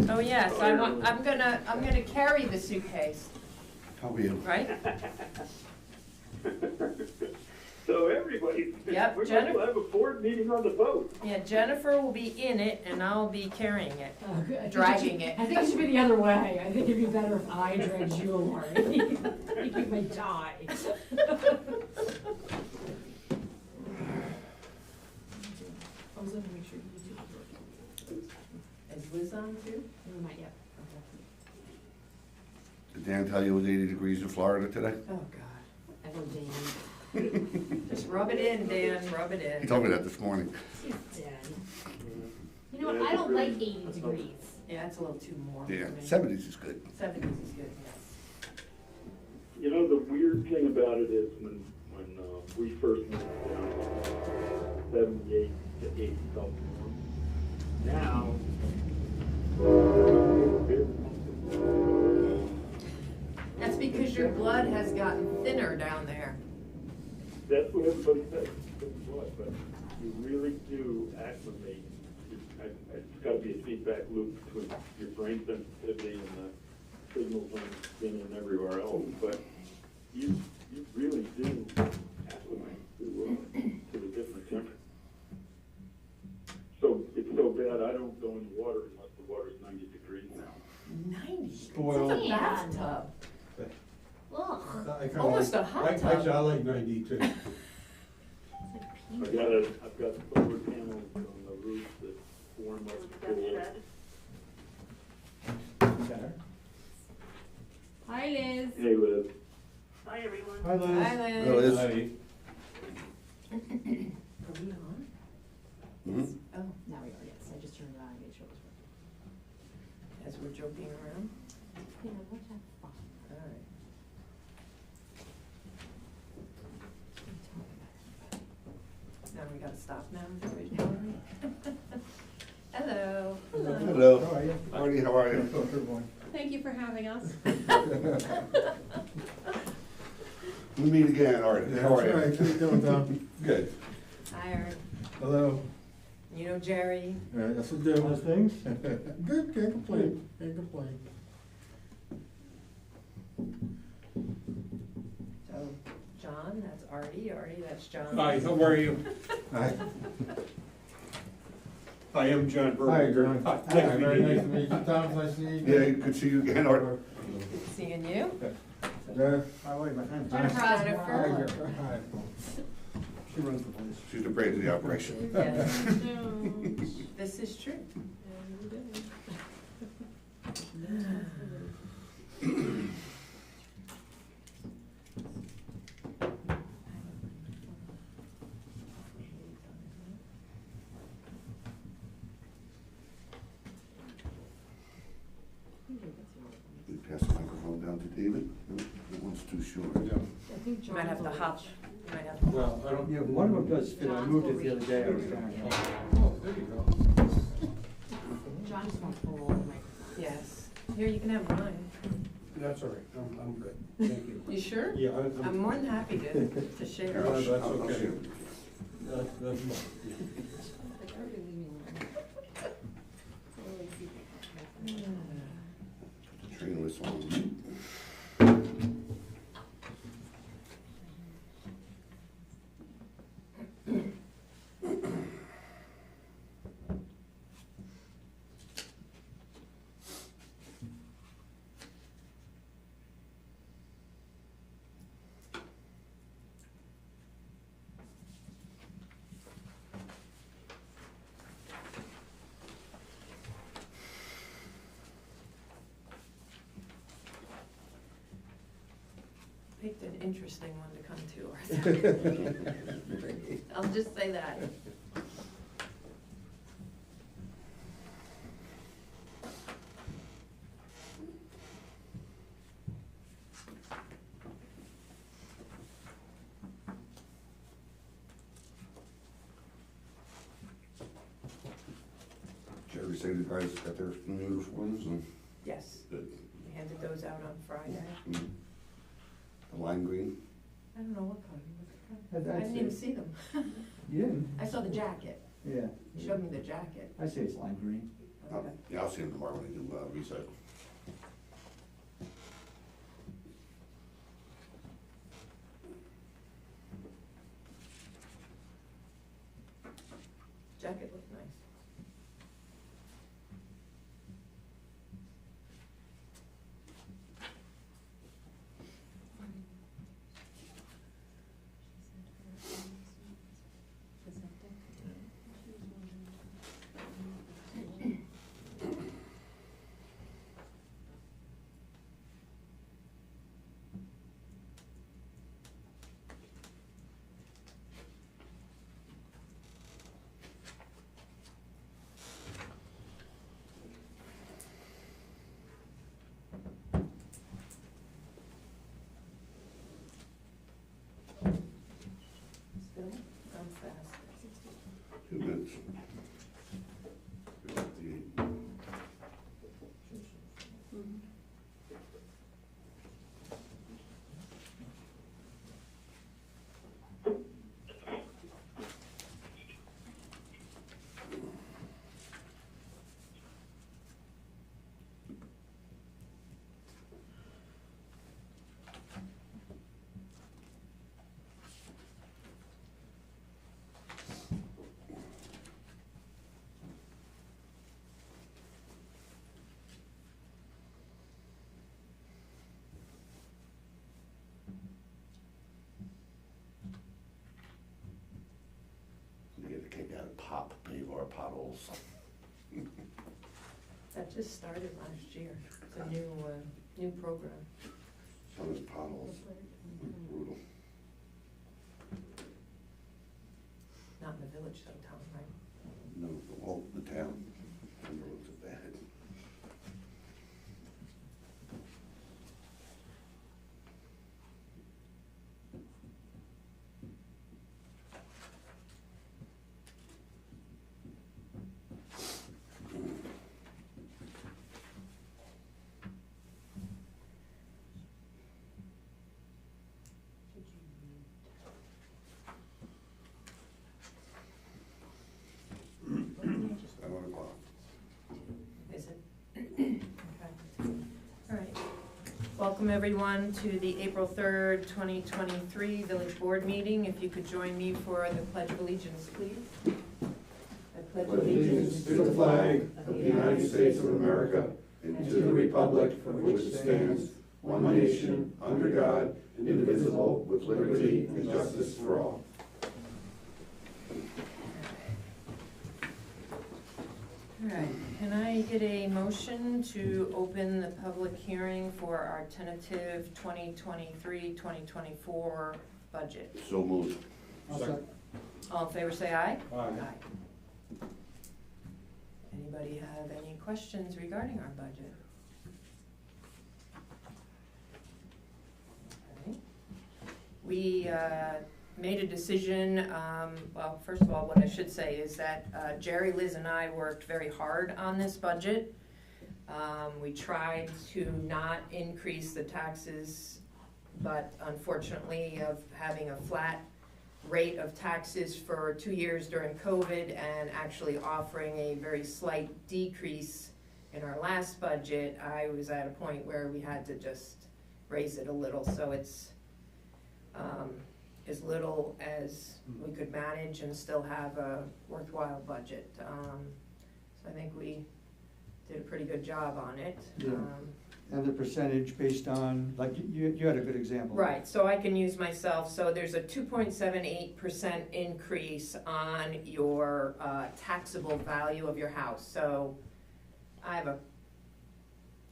Oh, yes, I'm gonna carry the suitcase, How are you? right? So everybody, Yep, we're going Jennifer- to have a board meeting on the boat. Yeah, Jennifer will be in it and I'll be carrying it, Oh, good. I think dragging should- it. I think it should be the other way. I think it'd be better if I dragged you, Lori. You may die. I was gonna make sure you do it. Is Liz on too? No, not yet. Did Dan tell you it was 80 degrees in Florida today? Oh, God. I know Dan. Just rub it in, Dan, rub it He in. told me that this morning. He's dead. You know what? I don't like 80 degrees. Yeah, it's a little too warm for Yeah, me. 70s is good. 70s is good, yes. You know, the weird thing about it is when we first moved down, 78 to 80 felt warm. Now, That's because your blood has gotten thinner down there. that's what everybody says, but you really do acclimate. It's got to be a feedback loop between your brain sensitivity and the signals on the skin and everywhere else, but you really do acclimate to the different temperatures. So it's so bad, I don't go in the water unless the water's 90 degrees now. 90? Spoiled. It's a bathtub. Ugh. I kinda Almost like- a hot I- tub. Actually, I like 90 too. I've got solar panels on the roof that warm up the pool. Hi, Liz. Hey, Liz. Hi, everyone. Hi, Liz. Hi, Liz. Hello, Liz. Hi. Are we on? Mhm. Oh, Now we are, yes. I just turned it on and made sure it was working. as we're joking around? Yeah, watch that. All right. Now we gotta stop now, is that what you're telling me? Hello. Hello. How are you? Marty, how are you? Hello, everyone. Thank you for having us. We meet again, Art. How are That's right. you? How you doing, Tom? Good. Hi, Aaron. Hello. You know Jerry? Yes, I do. How's things? Good, can't complain, can't complain. So, John, that's Artie. Artie, that's John. Hi, how are you? Hi. I am John Burke. Hi, John. Hi, Hi, nice very nice to meeting you. meet you, Tom, nice to meet you. Yeah, good to see you again, Art. Good seeing you. Yeah. I like my hand. Jennifer Jennifer. Osborne. Hi. She runs the place. She's the brains of the operation. Yes. This is true. We pass the microphone down to David. No, that one's too short. I think You John. might have to hop. You might have to. Well, I don't, Yeah, one of them does fit, I moved it the other day, I was trying to. Oh, there you go. John just wants to pull over the microphone. Yes. Here, you can have mine. that's all right, I'm good, thank you. You sure? Yeah, I'm more than happy to share. No, that's I'll okay. share. That's fine. Put the train whistle on. Picked an interesting one to come to, Arthur. I'll just say that. Jerry said the guys got their new uniforms and Yes, the, we handed those out on Friday. the lime green. I don't know what color. I'd I didn't say- even see them. You didn't? I saw the jacket. Yeah. You showed me the jacket. I say it's lime green. Yeah, I'll see him tomorrow when I do, recycle. Jacket looked nice. Still, I'm fast. 2 minutes. 58. You get a kick out of pave our potholes. That just started last year. It's a new program. Some of the potholes, brutal. Not in the village though, Tom, right? No, all the town, and the roads are bad. Is it? Okay. All right. Welcome, everyone, to the April 3rd, 2023 Village Board meeting. If you could join me for the Pledge of Allegiance, please. I pledge Allegiance to the flag of the United States of America and to the republic for which it stands, one nation, under God, indivisible, with liberty and justice for all. All right, can I get a motion to open the public hearing for our tentative 2023-2024 budget? So moved. All in favor, say aye. Aye. Anybody have any questions regarding our budget? Okay. We made a decision, well, first of all, what I should say is that Jerry, Liz, and I worked very hard on this budget. We tried to not increase the taxes, but unfortunately of having a flat rate of taxes for 2 years during COVID and actually offering a very slight decrease in our last budget, I was at a point where we had to just raise it a little, so it's as little as we could manage and still have a worthwhile budget. So I think we did a pretty good job on it. Yeah. And the percentage based on, like, you had a good example. Right, so I can use myself, so there's a 2.78% increase on your taxable value of your house. So I have a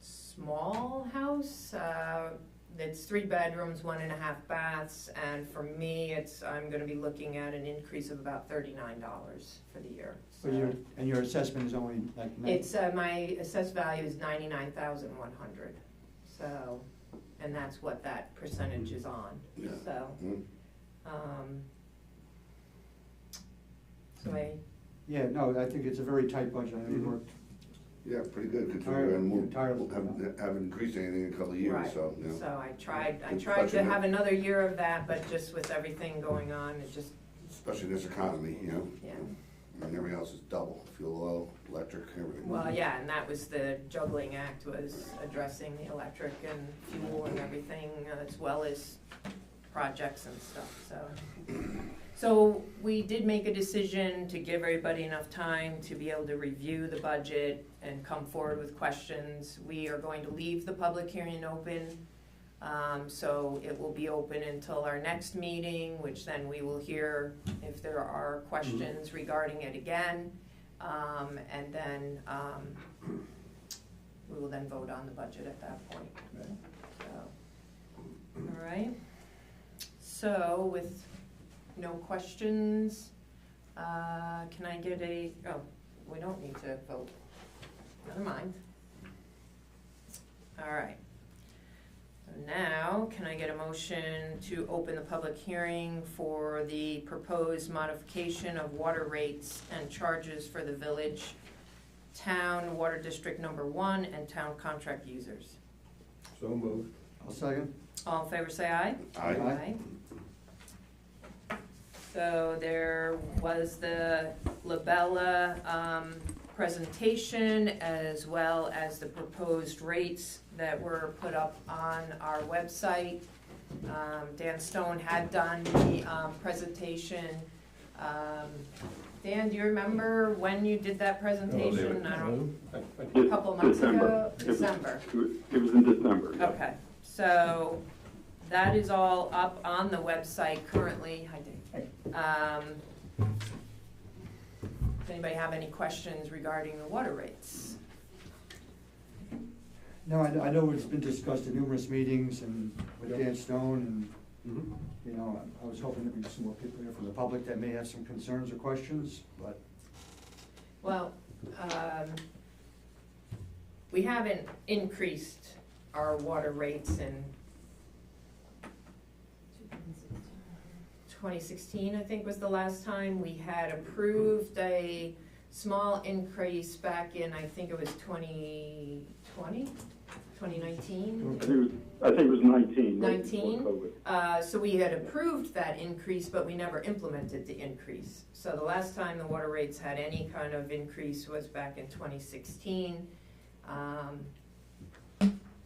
small house, that's 3 bedrooms, 1.5 baths, and for me, I'm gonna be looking at an increase of about $39 for the year. So and your assessment is only like. It's, my assessed value is 99,100, so, and that's what that percentage is on, Yeah. so. Mhm. So Yeah, no, I think it's a very tight budget. I know you worked. Yeah, pretty good, Tired- considering tired. haven't increased anything in a couple of years, right, so, you know. so I tried Good to budget. have another year of that, but just with everything going on, it just, Especially in this economy, you know. yeah. I mean, everything else is double, fuel oil, electric. electric, everything. Well, yeah, and that was the juggling act, was addressing the electric and fuel and everything, as well as projects and stuff, so. So we did make a decision to give everybody enough time to be able to review the budget and come forward with questions. We are going to leave the public hearing open, so it will be open until our next meeting, which then we will hear if there are questions regarding it again. And then we will then vote on the budget at that point. So, all right. So with no questions, can I get oh, we don't need to vote. Never mind. All right. So now, can I get a motion to open the public hearing for the proposed modification of water rates and charges for the village, town, water district number 1, and town contract users? So moved. I'll second. All in favor, say aye. Aye. So there was the Labella presentation, as well as the proposed rates that were put up on our website. Dan Stone had done the presentation. Dan, do you remember when you did that presentation? I don't, a couple months ago? December. It was in December. Yeah. Okay, so that is all up on the website currently. Hi, Dave. Does anybody have any questions regarding the water rates? No, I know it's been discussed in numerous meetings and with Dan Stone, and, you know, I was hoping there'd be some more people here from the public that may have some concerns or questions, but. Well, we haven't increased our water rates in 2016, I think was the last time. We had approved a small increase back in, I think it was 2020, 2019? I think it was 19. right 19? before COVID. So we had approved that increase, but we never implemented the increase. So the last time the water rates had any kind of increase was back in 2016.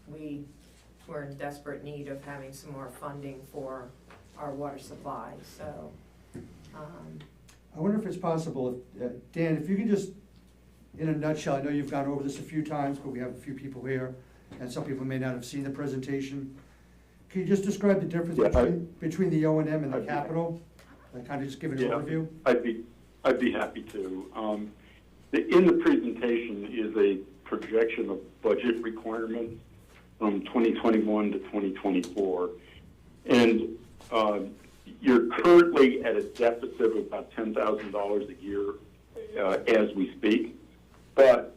We were in desperate need of having some more funding for our water supply, so. I wonder if it's possible, if, Dan, if you can just, in a nutshell, I know you've gone over this a few times, but we have a few people here, and some people may not have seen the presentation. Can you just describe the difference between the O&M and the capital? And kind of just give an overview? I'd be happy to. In the presentation is a projection of budget requirements from 2021 to 2024. And you're currently at a deficit of about $10,000 a year as we speak, but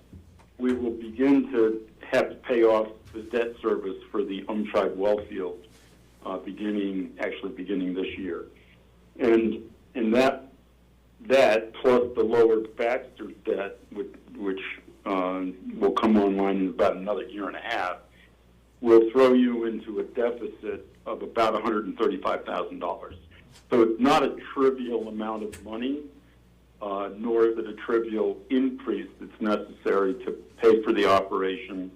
we will begin to have to pay off the debt service for the Umtribe well field beginning this year. And that plus the lower Baxter debt, which will come online in about another year and a half, will throw you into a deficit of about $135,000. So it's not a trivial amount of money, nor is it a trivial increase that's necessary to pay for the operation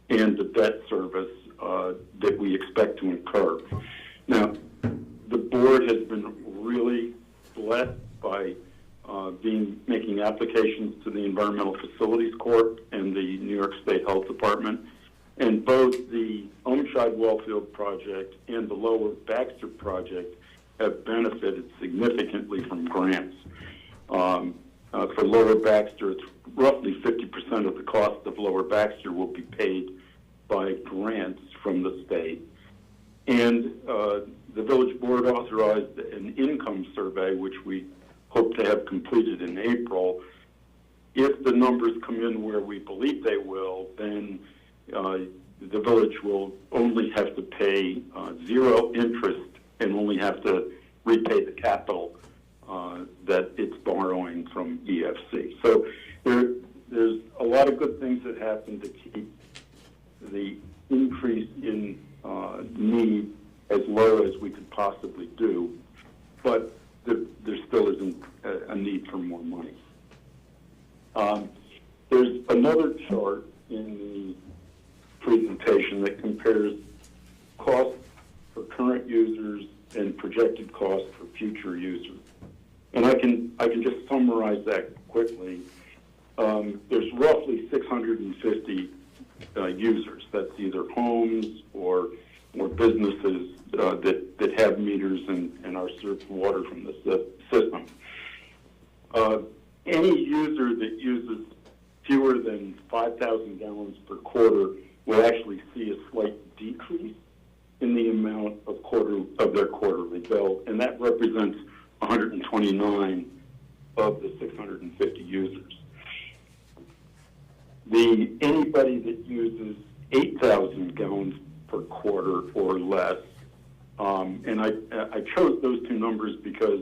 and the debt service that we expect to incur. Now, the board has been really blessed by making applications to the Environmental Facilities Corp and the New York State Health Department. And both the Umtribe Wellfield project and the Lower Baxter project have benefited significantly from grants. For Lower Baxter, it's roughly 50% of the cost of Lower Baxter will be paid by grants from the state. And the village board authorized an income survey, which we hope to have completed in April. If the numbers come in where we believe they will, then the village will only have to pay zero interest and only have to repay the capital that it's borrowing from EFC. So there's a lot of good things that happen to keep the increase in need as low as we could possibly do, but there still isn't a need for more money. There's another chart in the presentation that compares costs for current users and projected costs for future users. And I can just summarize that quickly. There's roughly 650 users. That's either homes or businesses that have meters and are served water from the system. Any user that uses fewer than 5,000 gallons per quarter will actually see a slight decrease in the amount of their quarterly bill, and that represents 129 of the 650 users. Anybody that uses 8,000 gallons per quarter or less, and I chose those two numbers because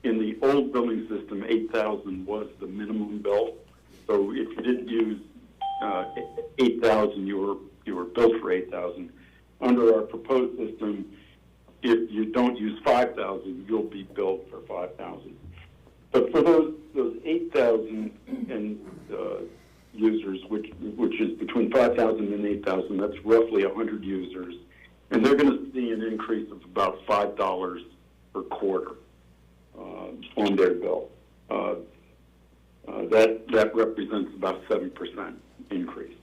in the old billing system, 8,000 was the minimum bill. So if you didn't use 8,000, you were billed for 8,000. Under our proposed system, if you don't use 5,000, you'll be billed for 5,000. But for those 8,000 and users, which is between 5,000 and 8,000, that's roughly 100 users, and they're going to see an increase of about $5 per quarter on their bill. That represents about 7% increase.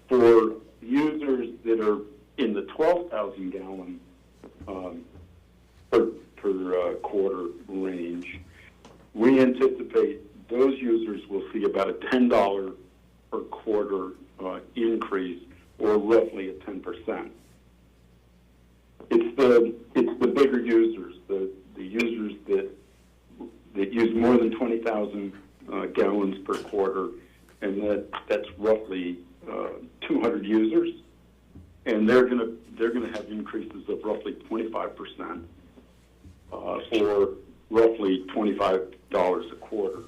For users that are in the 12,000 gallon per quarter range, we anticipate those users will see about a $10 per quarter increase, or roughly a 10%. It's the bigger users, the users that use more than 20,000 gallons per quarter, and that's roughly 200 users, and they're gonna have increases of roughly 25%, or roughly $25 a quarter.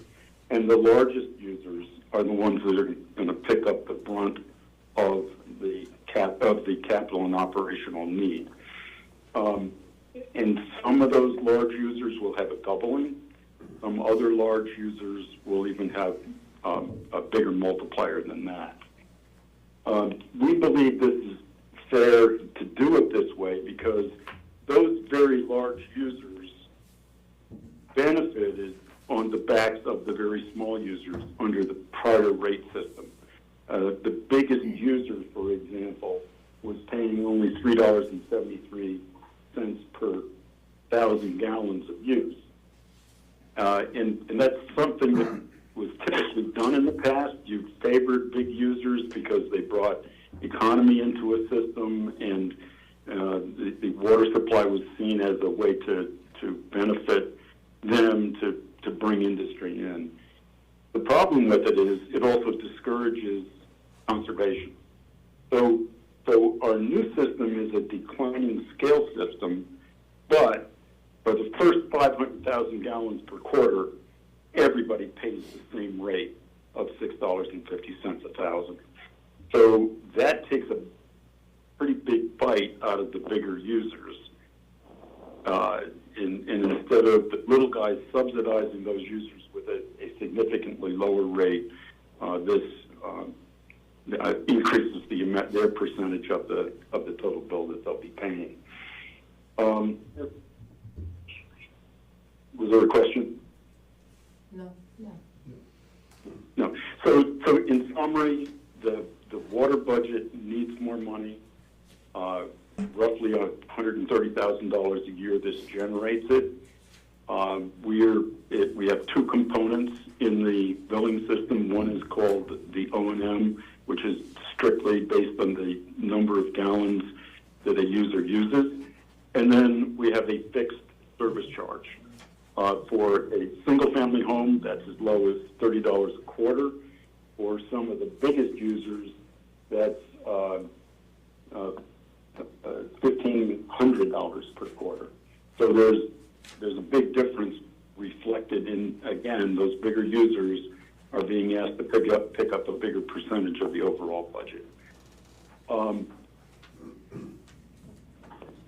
And the largest users are the ones that are going to pick up the brunt of the capital and operational need. And some of those large users will have a doubling. Some other large users will even have a bigger multiplier than that. We believe this is fair to do it this way because those very large users benefited on the backs of the very small users under the prior rate system. The biggest user, for example, was paying only $3.73 per 1,000 gallons of use. And that's something that was typically done in the past. You favored big users because they brought economy into a system, and the water supply was seen as a way to benefit them, to bring industry in. The problem with it is it also discourages conservation. So our new system is a declining scale system, but for the first 500,000 gallons per quarter, everybody pays the same rate of $6.50 a thousand. So that takes a pretty big bite out of the bigger users. And instead of the little guys subsidizing those users with a significantly lower rate, this increases their percentage of the total bill that they'll be paying. Was there a question? No. No. So in summary, the water budget needs more money. Roughly $130,000 a year this generates it. We have two components in the billing system. One is called the O&M, which is strictly based on the number of gallons that a user uses. And then we have a fixed service charge. For a single-family home, that's as low as $30 a quarter. For some of the biggest users, that's $1,500 per quarter. So there's a big difference reflected in, again, those bigger users are being asked to pick up a bigger percentage of the overall budget.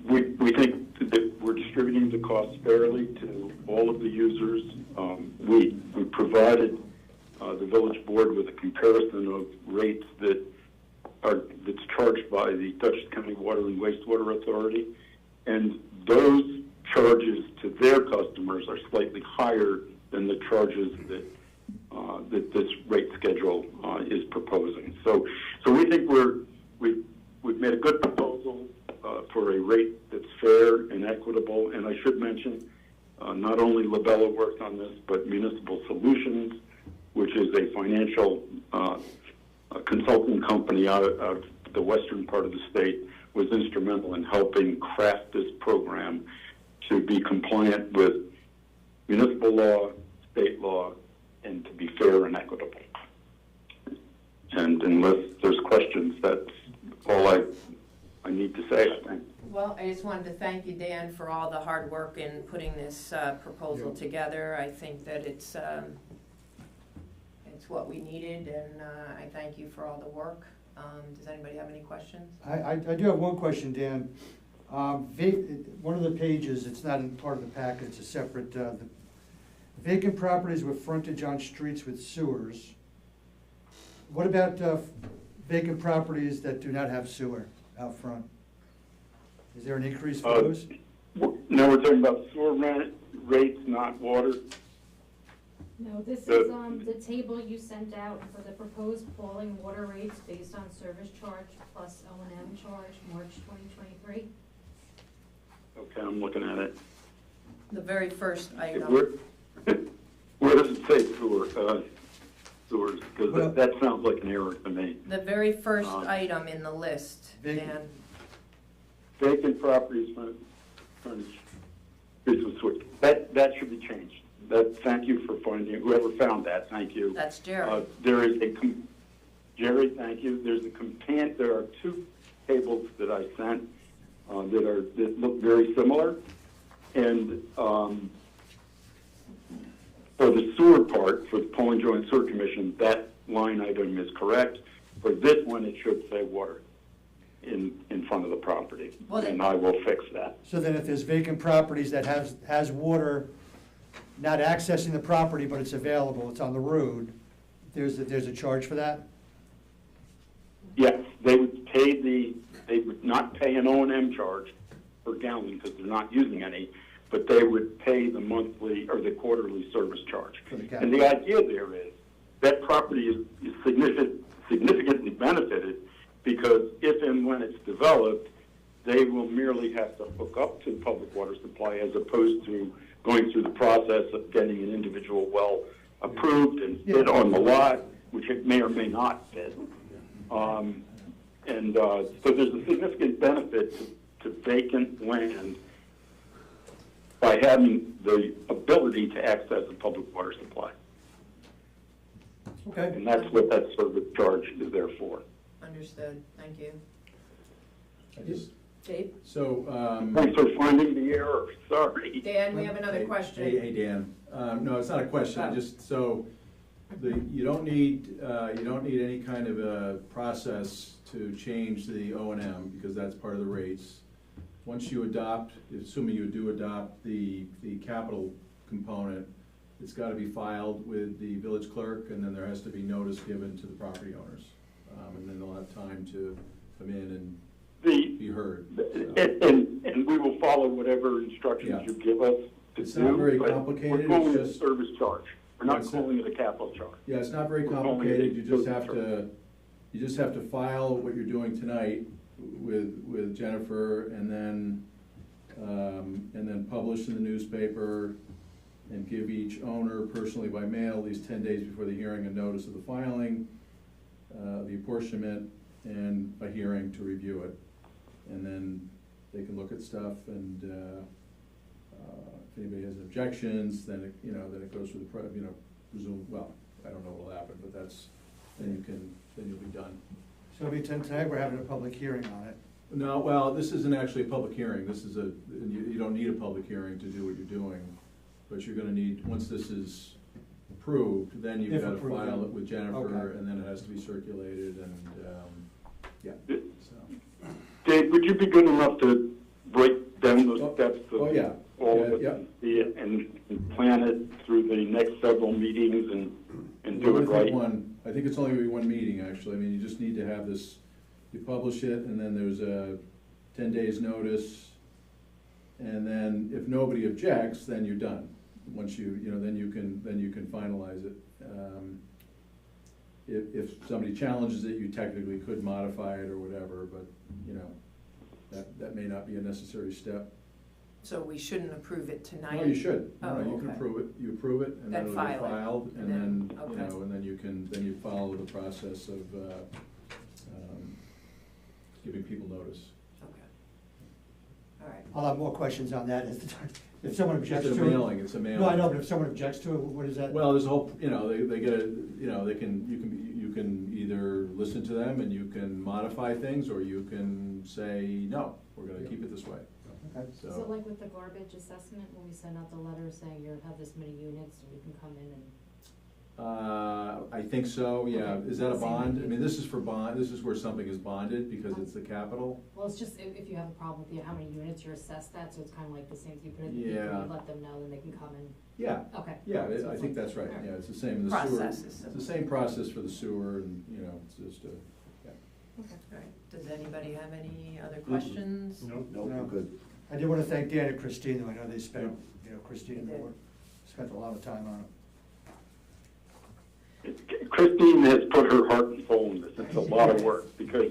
We think that we're distributing the costs fairly to all of the users. We provided the village board with a comparison of rates that's charged by the Dutchess County Water and Wastewater Authority, and those charges to their customers are slightly higher than the charges that this rate schedule is proposing. So we think we've made a good proposal for a rate that's fair and equitable. And I should mention, not only Labella worked on this, but Municipal Solutions, which is a financial consulting company out of the western part of the state, was instrumental in helping craft this program to be compliant with municipal law, state law, and to be fair and equitable. And unless there's questions, that's all I need to say, I think. Well, I just wanted to thank you, Dan, for all the hard work in putting this proposal together. I think that it's what we needed, and I thank you for all the work. Does anybody have any questions? I do have one question, Dan. One of the pages, it's not in part of the packet, it's a separate, the vacant properties with frontage on streets with sewers. What about vacant properties that do not have sewer out front? Is there an increase for those? Now we're talking about sewer rates, not water. No, this is the table you sent out for the proposed Pawling water rates based on service charge plus O&M charge, March 2023. Okay, I'm looking at it. The very first item. Where does it say sewer? Sewers, because Well, that sounds like an error to me. The very first item in the list, Vacant. Dan. Vacant properties, furnished, business switch. That should be changed. Thank you for finding, whoever found that, thank you. That's Jerry. There is Jerry, thank you. There are two tables that I sent that look very similar. And for the sewer part, for the Pawling Joint Sewer Commission, that line item is correct. For this one, it should say water in front of the property, and I will fix that. So then if there's vacant properties that has water, not accessing the property, but it's available, it's on the road, there's a charge for that? Yes, they would not pay an O&M charge per gallon because they're not using any, but they would pay the monthly or the quarterly service charge. And the idea there is that property is significantly benefited because if and when it's developed, they will merely have to hook up to the public water supply as opposed to going through the process of getting an individual well approved and fit on the lot, which it may or may not fit. So there's a significant benefit to vacant land by having the ability to access a public water supply. Okay. And that's what that service charge is there for. Understood. Thank you. Dave? So, Thanks for finding the error, sorry. Dan, we have another question. Hey, Dan. No, it's not a question. You don't need any kind of a process to change the O&M because that's part of the rates. Once you adopt, assuming you do adopt the capital component, it's got to be filed with the village clerk, and then there has to be notice given to the property owners, and then they'll have time to come in and be heard. And we will follow whatever instructions you give us to It's do. not very but complicated, We're calling it's it a just- service charge. We're not That's it. calling it a capital charge. Yeah, it's not very We're calling complicated. it You a just service have to file what you're doing tonight with Jennifer, and then publish in the newspaper and give each owner personally by mail at least 10 days before the hearing a notice of the filing, the apportionment, and a hearing to review it. And then they can look at stuff, and if anybody has objections, then it goes through the well, I don't know what will happen, but then you'll be done. So tonight we're having a public hearing on it. No, well, this isn't actually a public hearing. This is you don't need a public hearing to do what you're doing, but you're gonna need, once this is approved, then you've If got to approved, file yeah. it with Jennifer, Okay. and then it has to be circulated, and, so. Dave, would you be good enough to break down those steps of all of it yeah. and plan it through the next several meetings and do it right? I think it's only gonna be one meeting, actually. I mean, you just need to have this, you publish it, and then there's a 10 days notice. And then if nobody objects, then you're done. Once then you can finalize it. If somebody challenges it, you technically could modify it or whatever, but, that may not be a necessary step. So we shouldn't approve it tonight? No, you should. Oh, No, you can okay. approve it, and then Then it'll file get it. filed, And and then- then, okay. and then you follow the process of, giving people notice. Okay. All right. I'll have more questions on that if someone objects It's to a it. mailing, it's a mailing. No, I know, but if someone objects to it, what is that? Well, there's a whole, they get a, you can either listen to them and you can modify things, or you can say, no, we're gonna keep it this way. Okay. So So, like with the garbage assessment, when we send out the letter saying you have this many units, and you can come in and, I think so, yeah. Okay. Is that a Same bond? I thing. mean, this is for bond, this is where something is bonded because it's the capital. well, it's just if you have a problem with how many units you're assessed at, so it's kind of like the same, as you put it in the paper, Yeah. you let them know, then they can come in. Yeah, Okay. yeah, So I it's think like- that's right, all yeah, it's the same in the sewer. Process is It's similar. the same process for the sewer, and, it's just a, yeah. Okay. All right. Does anybody have any other questions? No? No, No. good. I did want to thank Dan and Christine, though. I know they spent, Christine and They the did. board spent a lot of time on it. Christine has put her heart and soul in this. It's a lot of work because,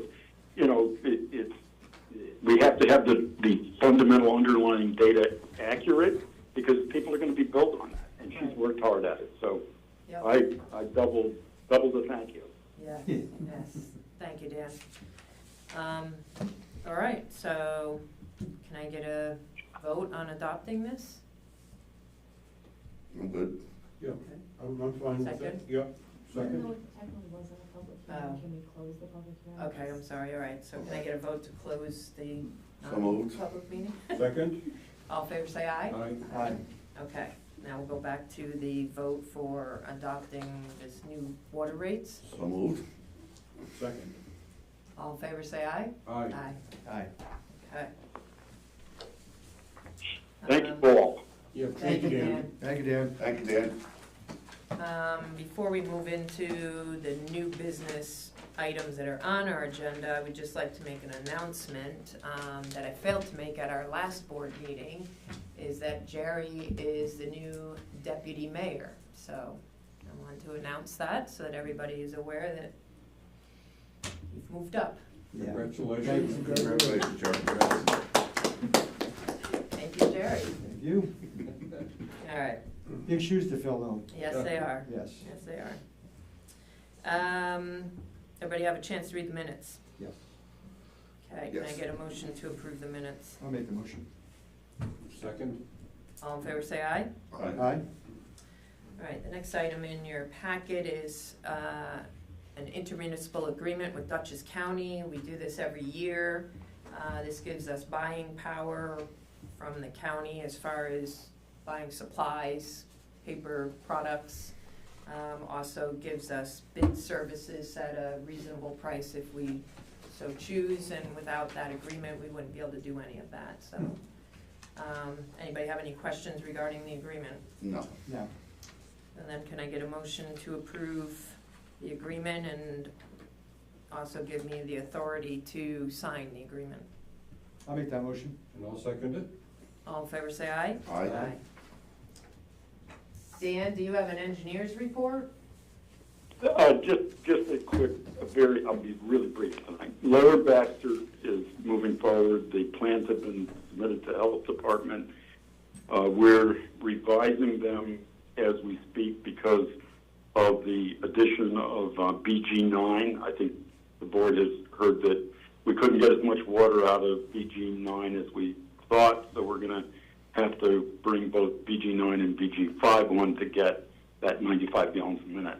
we have to have the fundamental underlying data accurate because people are going to be built on that, and she's Right. worked hard at it. So Yep. I double the thank you. Yes, yes. Thank you, Dan. All right, so can I get a vote on adopting this? I'm good. Yeah, I'm fine with that. Second? Yeah, Even second. though it technically wasn't a public Oh. hearing, can we close the public hearing? Okay, I'm sorry, all right. So can I get a vote to close the So moved. public meeting? Second? All in favor, say aye. Aye. Aye. Okay, now we'll go back to the vote for adopting this new water rates. So moved. Second. All in favor, say aye. Aye. Aye. Okay. Thank you, Um, Paul. Yeah, Thank you, Dan. Thank you, Dan. Thank you, Dan. Before we move into the new business items that are on our agenda, I would just like to make an announcement that I failed to make at our last board meeting, is that Jerry is the new deputy mayor. So I want to announce that so that everybody is aware that you've moved up. Yeah. Congratulations. Congratulations, Jerry. Thank you, Jerry. Thank you. All right. Big shoes to fill, though. Yes, they are. Yes. Yes, they are. Everybody have a chance to read the minutes? Yes. Okay, can I Yes. get a motion to approve the minutes? I'll make the motion. Second? All in favor, say aye. Aye. Aye. All right, the next item in your packet is an intermunicipal agreement with Dutchess County. We do this every year. This gives us buying power from the county as far as buying supplies, paper products. Also gives us bid services at a reasonable price if we so choose, and without that agreement, we wouldn't be able to do any of that, so. Anybody have any questions regarding the agreement? No. Now, And then can I get a motion to approve the agreement and also give me the authority to sign the agreement? I'll make that motion. And I'll second it. All in favor, say aye. Aye. Dan, do you have an engineer's report? Just a quick, I'll be really brief tonight. Lower Baxter is moving forward. The plans have been submitted to the Health Department. We're revising them as we speak because of the addition of BG9. I think the board has heard that we couldn't get as much water out of BG9 as we thought, so we're going to have to bring both BG9 and BG5 on to get that 95 gallons a minute.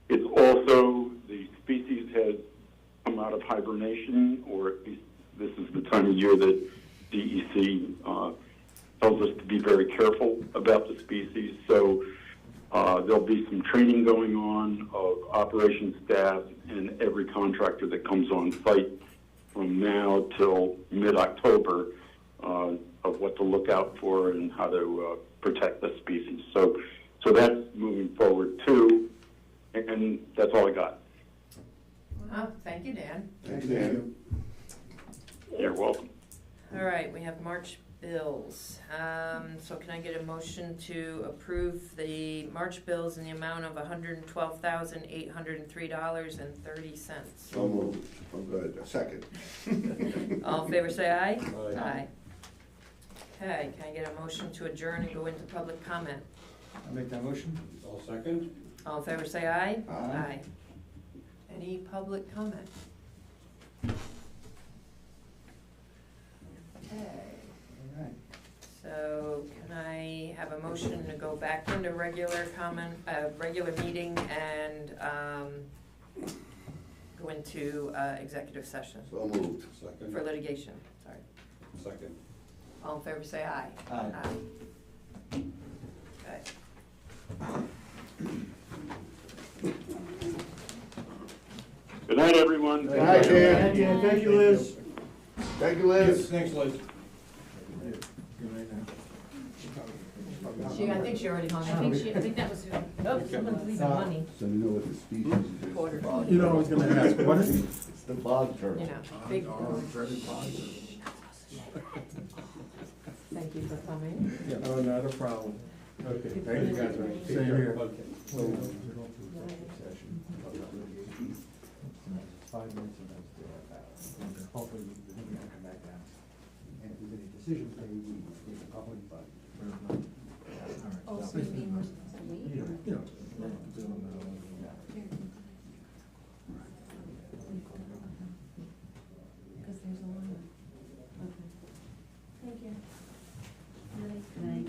It's also, the species has come out of hibernation, or at least this is the time of year that DEC tells us to be very careful about the species. So there'll be some training going on of operations staff and every contractor that comes on site from now till mid-October of what to look out for and how to protect the species. So that's moving forward too. And that's all I got. Thank you, Dan. Thanks, Dan. You're welcome. All right, we have March bills. So can I get a motion to approve the March bills in the amount of $112,803.30? So moved. Oh, good. A second. All in favor, say aye. Aye. Okay, can I get a motion to adjourn and go into public comment? I'll make that motion. All second? All in favor, say aye. Aye. Any public comment? Okay, All right. so can I have a motion to go back into regular meeting and, go into, executive session So moved. Second? for litigation, sorry. Second. All in favor, say aye. Aye. Okay. Good night, everyone. Good night, Dan. Thank you, Liz. Thank you, Liz. Thanks, Liz. I think she already hung I think that was who. Oh, someone's leaving money. So you know what the species is? Quarter. You know, I was gonna ask, what is? It's the bog turtle. You know, big. Dreaded positive. Thank you for coming. Oh, not a problem. Okay, thank you guys. Same here. Okay. 5 minutes and that's hopefully we're gonna come back down. And if there's any decisions made, we get the public, but. Oh, so you mean we're supposed to wait? You know. Because there's a line. Okay. Thank you. Night. Night.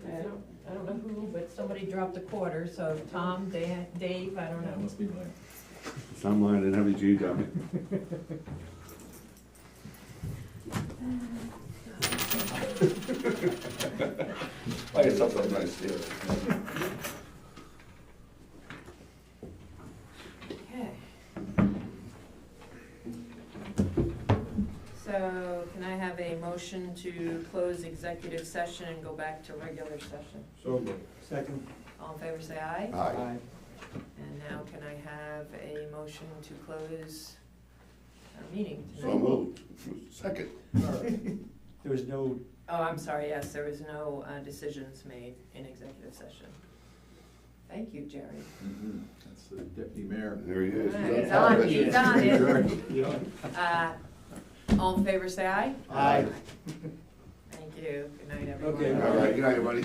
I don't know who, but somebody dropped a quarter, so Tom, Dave, I don't Yeah, it know. must be mine. It's not mine, I didn't have a G down I get something nice here. Okay. So can I have a motion to close executive session and go back to regular session? So moved. Second. All in favor, say aye. Aye. And now can I have a motion to close our meeting So tonight? moved. Second. There was no, Oh, I'm sorry, yes, there was no decisions made in executive session. Thank you, Jerry. That's the deputy mayor. There he is. He's on, he's on it. Yeah. All in favor, say aye. Aye. Thank you. Good night, everyone. Okay. All right, good night, everybody.